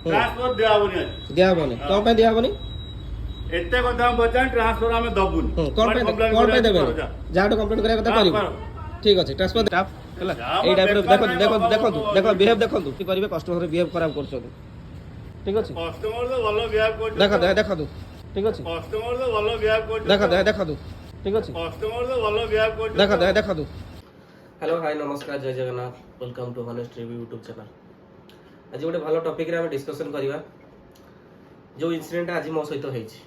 Transfer दिया होनी दियाबनी कौन पे दियाबनी एते कथा हम बचान ट्रांसफर हमें दबुन कौन पे देबे जाडो कंप्लेंट करे कथा करिवो ठीक अछि ट्रांसफर स्टाफ हला एई टाइप रो देखो बिहेव देखो कि करिवे कस्टमर बिहेव खराब करछो ठीक अछि कस्टमर तो भलो बिहेव कर देखो ठीक अछि कस्टमर तो भलो बिहेव कर देखो ठीक अछि कस्टमर तो भलो बिहेव कर देखो हेलो हाय नमस्कार जय Jagannath welcome to honest review YouTube channel आज गोटे भलो टॉपिक रे हम डिस्कशन करिवा जो इंसिडेंट आज मो सहित होईछि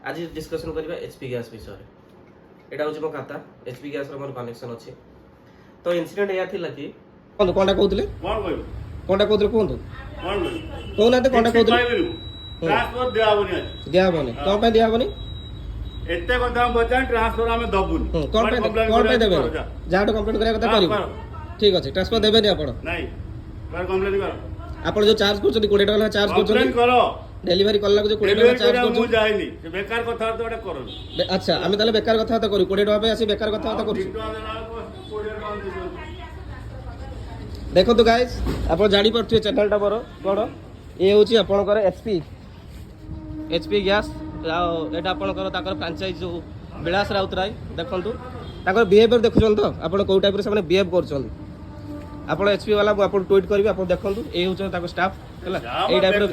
आज डिस्कशन करिवा एचपी गैस विषय एटा होछि मो खाता एचपी गैस रो मोर कनेक्शन अछि तो इंसिडेंट या थिला कि कोनटा कहउतले कोनटा कहउतले कोन कोना ते कोनटा कहउतले ट्रांसफर दिया होनी कौन पे दियाबनी एते कथा हम बचान ट्रांसफर हमें दबुन कौन पे देबे जाडो कंप्लेंट करे कथा करिवो ठीक अछि ट्रांसफर देबे नि आपण नहीं कर कंप्लेंट कर आपण जो चार्ज करछथि 20 टका चार्ज कंप्लेंट करछथि करो डेलीवरी करला जो 20 टका चार्ज मु करछथि जाइनी से बेकार कथा तो एटा करो अच्छा आमे ताले बेकार कथा तो करू 20 टका पे आसी बेकार कथा तो करू देखो तो गाइस आपण जानि परथि चैनल टा बरो कोन ए होची आपणकर एचपी गैस एटा आपणकर ताकर फ्रेंचाइज जो विलास राउतराय देखंतु ताकर बिहेवियर देखुछन तो आपण को टाइप रे से बिहेव करछन आपण एचपी वाला आपण ट्वीट करबे आपण देखंतु ए होछ ताको स्टाफ हला ए टाइप रे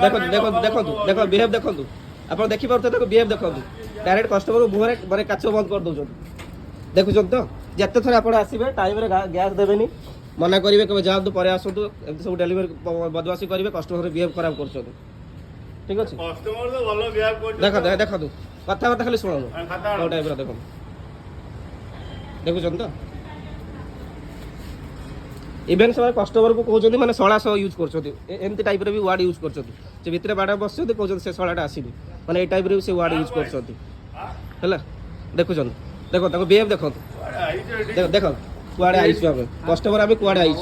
देखो बिहेव देखंतु आपण देखि परते ताको बिहेव देखंतु डायरेक्ट कस्टमर को मुहरे माने काचो बंद कर दोछन देखुछन तो जत्ते थरे आपण आसीबे टाइम रे गैस देबेनी मना करिवे के जाउ तो परे आसंतु एमति सब डेलीवरी बदवासी करिवे कस्टमर बिहेव खराब करछन ठीक अछि कस्टमर तो भलो बिहेव कर देखो कथा कथा खाली सुनो ओ टाइप रे देखो देखुछन तो इवेन सब कस्टमर को कहउछन माने 1600 यूज करछथि एमति टाइप रे भी वर्ड यूज करछथि से भितरे बाडा बसछथि कहउछन से 16 टा आसीबि माने ए टाइप रे से वर्ड यूज करछथि हला देखुछन देखो ताको बिहेव देखो देखो कुआडे आइछ बाबे कस्टमर आबे कुआडे आइछ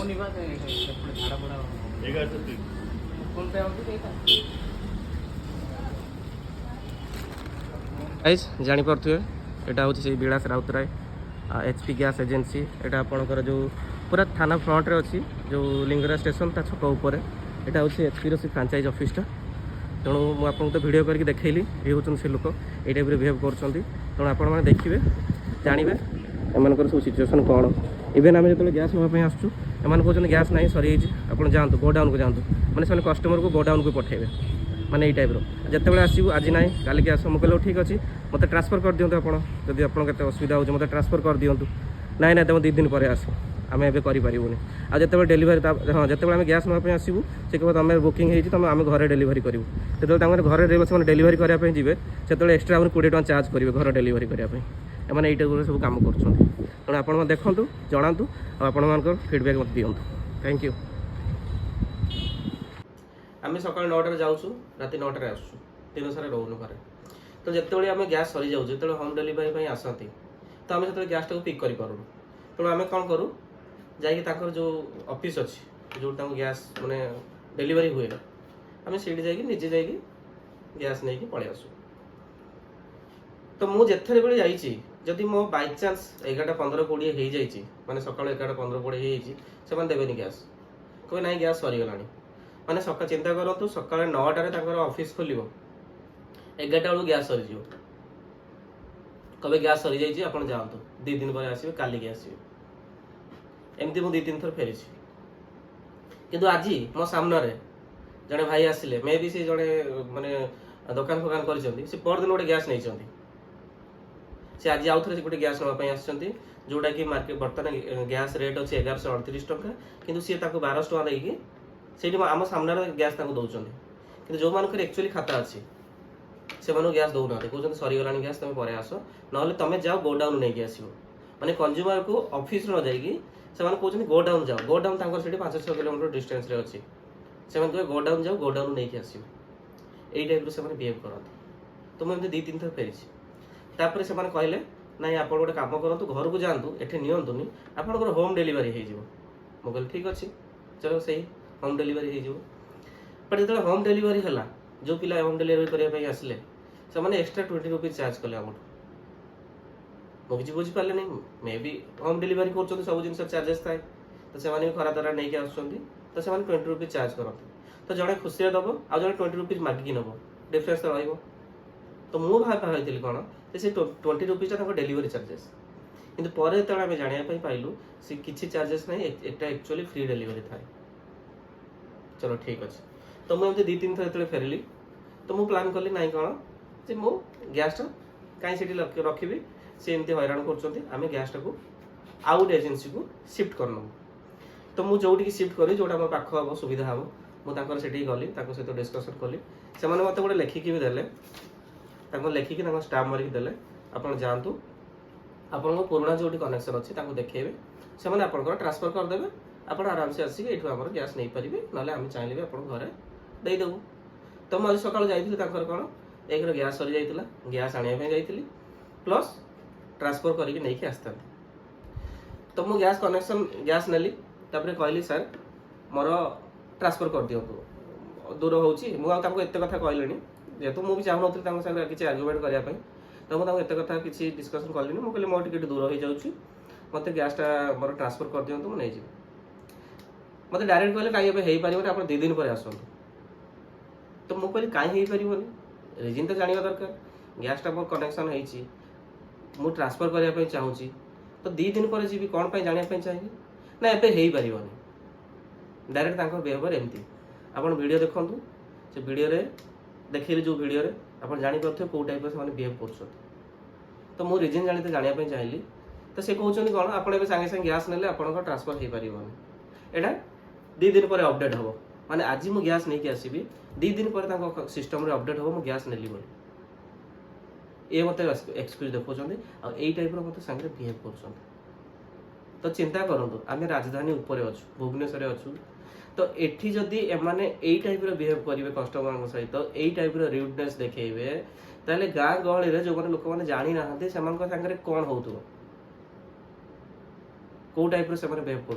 गाइस जानि परथुए एटा होछि से विलास राउतराय एचपी गैस एजेंसी एटा आपनकर जो पूरा थाना फ्रंट रे अछि जो लिंगराज स्टेशन ता छक ऊपर एटा होछि एचपी रो से फ्रेंचाइज ऑफिस ता तेणु मु आपन तो वीडियो करके देखैली ए होछन से लोक ए टाइप रे बिहेव करछंती तेणु आपण माने देखिबे जानिबे एमानकर सब सिचुएशन कोन इवेन आमे जतले गैस नवा पे आसछु एमान कहछन गैस नाही सरी आपण जानतु गोडाउन को जानतु माने से कस्टमर को गोडाउन को पठेबे माने टाइप जिते आसू आज ना काली के आस मुझे ठीक अच्छे मत ट्रांसफर कर दिखाँ आप जब आप असुविधा हो मतलब ट्रांसफर कर दिंतु ना ना तुम 2 दिन पर आस आम ए करूनी आज जो डेलीवरी हाँ जो आम गैस नापी आसबू से कह तुम बुकिंग होती आम घर डेलीवरी करूँ जो घर डेलीवरी करने जी से एक्सट्रा 20 टका चार्ज करेंगे घर डेलीवरी करने एम ये सब कम कर आप देखूँ जनातु आप फीडबैक मत दिंतु थैंक यू आम सकाल 9 जाऊँ राति 9 आसू दिन सारा रोनु घरे तो जिते आम गैस सरी जाऊँ जो होम डेलीवरी आसती तो आम जो गैस टाक पिक कर तेणु आम कौन करूँ जा जो ऑफिस अच्छी जो गैस माने डेलीवरी हुए आम सीट निजे जा गैस नहीं पलि आसू तो मुझे बेले जाइए जदि मो बाई चान्स 11:15-20 हो जाए मैंने सका 11:15-20 से देवेनि गैस कहे ना गैस सरीगला माने सका चिंता करूँ सका 9टार ऑफिस खोल 11टा बेलू गैस सरीज कभी गैस सरी जाइए आप जातु 2 दिन पर आसवे काली आसवे एमती मुझे 2-3 थर फेरी किंतु आज मो सामने जड़े भाई आसिले मे भी से जड़े माने दुकान फुकान कर परदिन गोटे गैस नहीं से आज आउ थे गोटे गैस नापी आसती जोटा कि मार्केट बर्तमान गैस रेट अच्छे 1138 टका कि सी 1200 टका देकी से आम सामने गैस दौरान कि जो मान एक्चुअली खाता अच्छी से गैस दौना कहते सरीगला गैस तुम पर आस ना तुम जाओ गोडाउन नहीं आस माने कंज्यूमर को ऑफिस न जाइए से कहते गोडाउन जाओ गोडाउन से 500 किलोमीटर डिस्टेंस रे अच्छी से कहे गोडाउन जाओ गोडाउन नहीं आस यही टाइप से बिहेव करते तो मुझे 2-3 थर फेरी तापर से कहले ना आप गोटे कम करूँ घर को जातु ये नियंतुनि आप होम डेलीवरी हो कहली ठीक अच्छे चलो सही होम डेलीवरी हो बट जो होम डेलीवरी है जो पिला होम डेलीवरी करने आसिले से एक्सट्रा 20 रुपीज चार्ज कले आम मुझे बुझीपारे नहीं मे भी होम डेलीवरी कर सब जिन चार्जेस थाए तो से खरा तरह नहीं आसुँच तो से 20 रुपीज चार्ज करते तो जड़े खुशी दब आ जड़े 20 रुपीज मागिकी नब डिफरेन्स तो रही। तो मुझे भाई कौन से 20 रुपीज डेलीवरी चार्जेस किंतु पर जो आम जानापी पाइलु से किसी चार्जेस ना एक्चुअली फ्री डेलीवरी थाए। चलो ठीक अच्छे। तो मुझे 2-3 थर फेरली तो मुझे प्लान कली ना कौन से मु गैसटा कहीं रखी सी एमती हैरान कर गैसटा को आउ गोटे एजेन्सी को शिफ्ट करन। तो मुझे जोटी शिफ्ट करी जोटा मो पाख हम सुविधा हम मुझे गली सहित डिस्कसन कली से मत गोटे लेखिकी भी देले लेखिकी स्टाम्प मारिक देले आपन जातु आपन पुराना जो कनेक्शन अच्छी देखिए से आपंकर ट्रांसफर करदे आप आराम से आसिक ये आम गैस नहीं पारे ना आम चाहिए आप घरे देदेबू। तो मुझे सकाल जाइए कौन एक गैस सरी जाइए गैस आने जाइए प्लस ट्रांसफर करके नहीं आसता। तो मुझे गैस कनेक्शन गैस नेली कहली सर मोर ट्रांसफर कर दिंतु दूर होती एत कथा कहली जेहेतु मुझे चाहूँ किसी आर्गुमेंट करने तो मुझे एत कथा किसी डिस्कसन कली मुझे मोर टिके दूर हो जाऊँगी मत गैसटा मोर ट्रांसफर कर दिंतु मुझे नहीं मत डायरेक्ट कहले कहीं पारे आप 2 दिन पर आसतु। तो मुझे कहली कहीं पारे रिजन तो जानवा दरकार गैसटा मोर कनेक्शन हो ट्रांसफर करने चाहूँगी तो 2 दिन पर जी कौन जानापी चाहिए ना एवं हो पार डायरेक्ट बिहेवियर एमती आप वीडियो देखूँ से वीडियो देखिए जो वीडियो आप जापर कौ टाइप से बिहेव कर। तो मुझे रिजन जानी जानापी चाहिए तो से कहते कौन आप सागे सागे गैस ने आप ट्रांसफर हो पार यहाँ 2 दिन पर अपडेट हम माने आज मुझे गैस नहीं आसबि 2 दिन पर सिस्टम अपडेट हम मुझे गैस नेली ये मत एक्सक्यूज देखुं आई टाइप मत सागर बिहेव कर। तो चिंता करूँ आम राजधानी उपर अच्छु भुवनेश्वर अच्छु तो एठी जदि एमाने एई टाइप बिहेव करेंगे कस्टमर सहित यही टाइप रिवनेस देखेबे ताले गाँ गहली जो मैंने लोक मैंने जानी ना सागर कौन हो कौ टाइप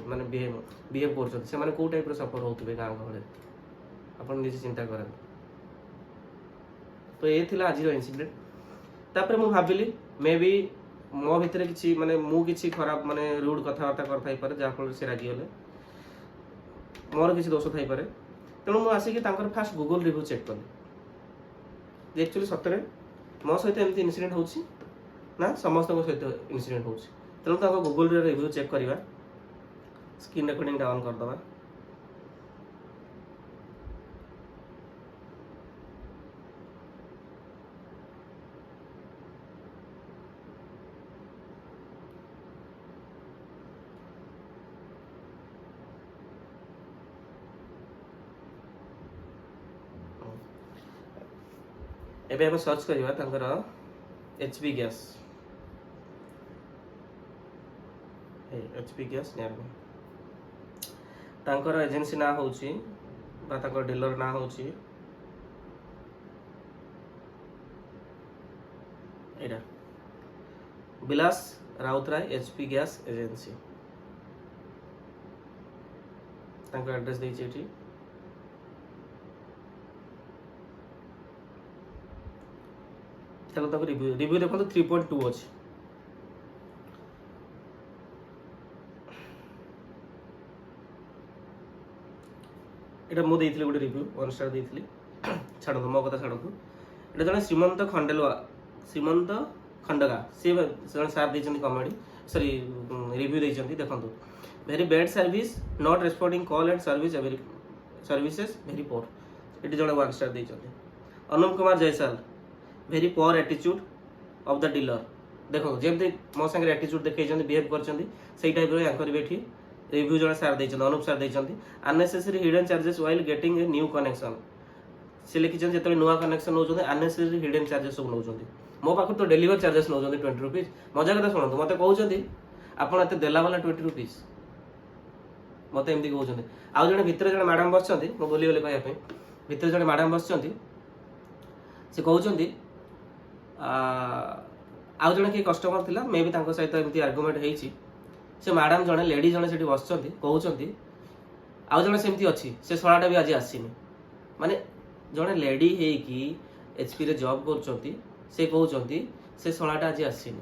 माने बिहेव कर कौ टाइप सफर होते गाँ गहली आप निजे चिंता करें। तो ये थिला आज इनसीडेंट तापर मु भाबिली मे बी मो भितर किसी माने मु किसी खराब माने रूड कथबार्ता करथाई पारे जहाँफल से रागी गले मोर किसी दोष थाई पारे तेणु मुझे आसिक फास्ट गूगल रिव्यू चेक कली एक्चुअली सतरे मो सहित एमती इनसीडेंट होची ना समस्त सहित इनसीडेंट होची तेणु गूगल रिव्यू चेक करवा स्क्रीन रिकॉर्डिंग ऑन करदबा। एबे हम सर्च करवा तांकर एचपी गैस नियर तांकर एजेंसी ना होची बा तांकर डीलर ना होची एटा Bilas Routray HP gas agency तांकर एड्रेस देछि एठी चलो रिव्यू देखो 3.2 अच्छी एटा मु देइथिले गोटे रिव्यू 1 स्टार देइथिले छाड़ मो कथा छाड़ एटा जने श्रीमंत खंडगा से जने सार देइछन्ती कमेडी सॉरी रिव्यू देइछन्ती देखंतु very bad service not responding call and services very poor एटी जने 1 स्टार देइछन्ती। Anup Kumar Jaisal very poor attitude of the dealer देखो जमी मो सागर एटीट्यूड देखते बिहेव कर टाइप रही भी रिव्यू जड़े सार देते अनुप सार देते unnecessary hidden charges while getting a new connection से लिखिं जो नुआ connection no unnecessary hidden charges सब नौ मो पाख तो डेलीवर चार्जेस नौ 20 रुपीज मजा कथा शुणु मत कहते आपत देला वाला 20 रुपीज मत एमती कहते आउ जड़े भितर जड़े मैडम बस बोली बोली कहवाई भितर जड़े मैडम बस से कहते आउ जड़े किए कस्टमर थिला मे भी सहित एमती आर्गुमेंट होती से मैडम जड़े लेडी जड़े से बस कहते आउ जड़े सेमती अच्छी से शलाटा भी आज आसीनी माने जड़े लेडी होगी एचपी रे जॉब कर से कहते से शलाटा आज आसीनी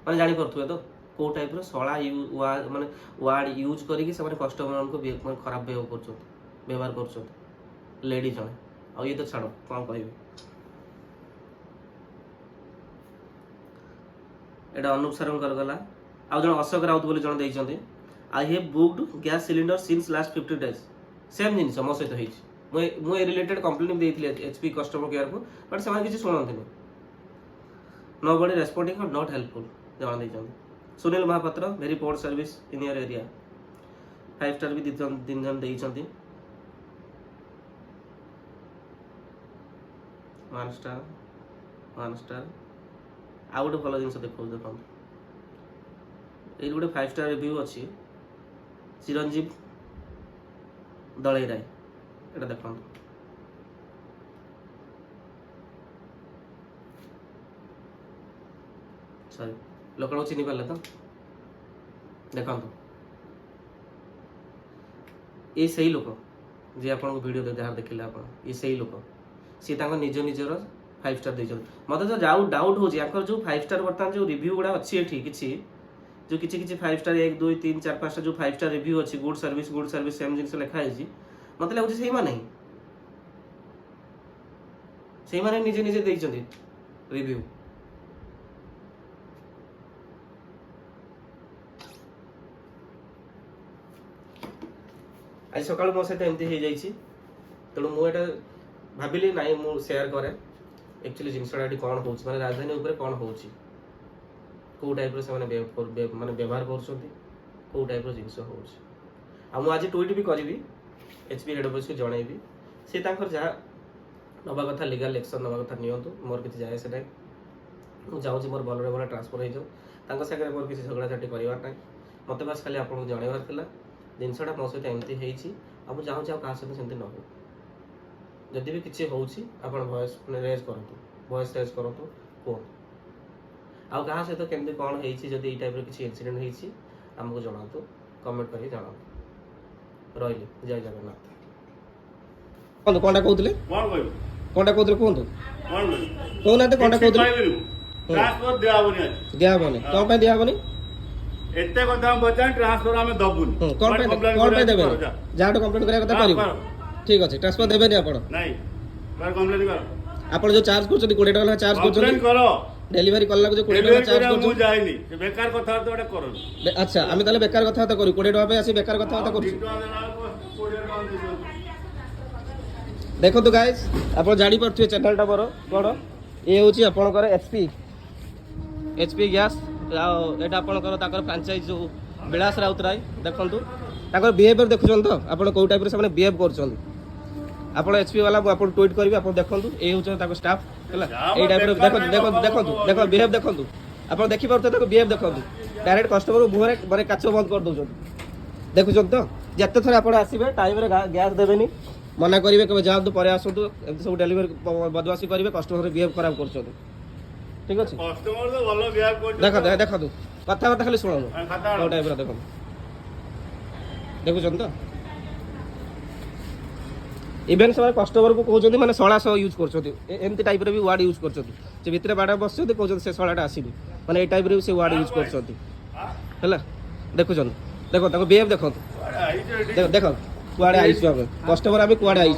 माने जानी पड़ुए तो को टाइप रो सळा माने वर्ड यूज करिक से कस्टमर को माने खराब व्यवहार कर लेडी जने आ ये तो छाड़ कौन कह एटा अनूप सर गला आ जन अशोक राउत बोली जन देइछन्ते I have booked gas cylinder since last 50 days same जिनिस मो सहित होइछि मु रिलेटेड कंप्लेंट देइथिले एचपी कस्टमर केयर को बट से किसी शुणंतिनी नोबडी रेस्पोंडिंग और नॉट हेल्पफुल जन देइछन्ते Sunil Mahapatra very poor service in your area 5 star भी तीन जन देइछन्ते 1 स्टार आ गोटे भल जिन देखो ये गोटे 5 स्टार रिव्यू अच्छी चिरंजीव दलई राय एटा देखो सॉरी लोक चिन्ह पारे तो देखो ये सही लोक जी आपको वीडियो जहाँ देखिले आप ये सही लोक सी निज निजर 5 स्टार दे मत जो डाउट हो जो 5 स्टार बर्तमान जो रिव्यू गुड़ा अच्छी एठी किछि जो किछि किछि 5 स्टार 1 2 3 4 5 जो 5 स्टार रिव्यू अच्छी गुड सर्विस सेम जिनस लिखा है मत लगुच से माने निजे निजे देइछन्ति रिव्यू आज सकाल मो सहित एमती हो जाइए तेणु मुझे भाविली नाई मु शेयर करे एक्चुअली जिनसा कौन हो माने राजधानी उपरे कौन हो कौ टाइप से माने व्यवहार कर टाइप जिनस हो आज ट्वीट भी करी एचपी हेड ऑफिस को जनइबी सी जहाँ नवा कथा लीगल एक्शन नवा कथा नियंतु मोर किसी जाए से मुझे चाहूँगी मोर भल भल ट्रांसफर हो सागर मोर किसी झगड़ा झाटी करवार ना मत बस खाली आपको जनइबार था जिनसा मो सहित एमती होती मुझे चाहूँगी क्या सहित सेमती न हो जदि भी किसी होपन भॉइस रेज करूँ कहूँ आउ क्या सहित केमती कौन होती ये टाइप किसी इनसीडेंट होती आमको जनातु कमेंट करके जनातु रही जय जगन्नाथ कौन कहते कौन कहते कहतु कहना कौन कहते ट्रांसफर दियाबनी कौन पे दियाबनी एते कथा बचा ट्रांसफर हमें दबुन कौन पे देबे जाटो कंप्लेंट करिया कथा करिवो ठीक अछि ट्रांसफर देबेनी आपण नहीं कर कंप्लेंट कर आपण जो चार्ज करछथि 20 टका चार्ज करछथि करो डेलीवरी करला जो 20 टका चार्ज करछथि मु जाइनी से बेकार कथा तो एटा करो अच्छा आमे ताले बेकार कथा तो करू 20 टका पे आसी बेकार कथा तो करू देखो तो गाइस आपण जानि परथि चैनल टा बरो बडो ए होची आपणकर एचपी गैस एटा आपणकर ताकर फ्रेंचाइज जो विलास राउतराय देखंतु ताकर बिहेवियर देखुछन तो आपण को टाइप रे से माने बिहेव करछन आपण एचपी वाला आपण ट्वीट करबी आपण देखंतु ए होछ ताको स्टाफ हला ए टाइप रे देखो बिहेव देखंतु आपण देखि परते ताको बिहेव देखंतु डायरेक्ट कस्टमर मुहरे बरे काचो बंद कर दोछन देखुछन तो जत्ते थरे आपण आसीबे टाइम रे गैस देबेनी मना करिवे के जाउ तो परे आसंतु एमति सब डेलीवरी बदवासी करिवे कस्टमर बिहेव खराब करछन ठीक अछि कस्टमर तो भलो बिहेव कर देखो कथा खाली सुनो ओ टाइप रे देखो देखुछन तो इवेन से कस्टमर को कहते माने सड़ा सह यूज कर एमती टाइप भी वार्ड यूज कर भितर बाड़ा बस कहते से सड़ाटा आसनी माने ए टाइप से वार्ड यूज कर देखुन देखो बिहेव देखो देख कुआड़े आई कस्टमर आम कुआड़े आई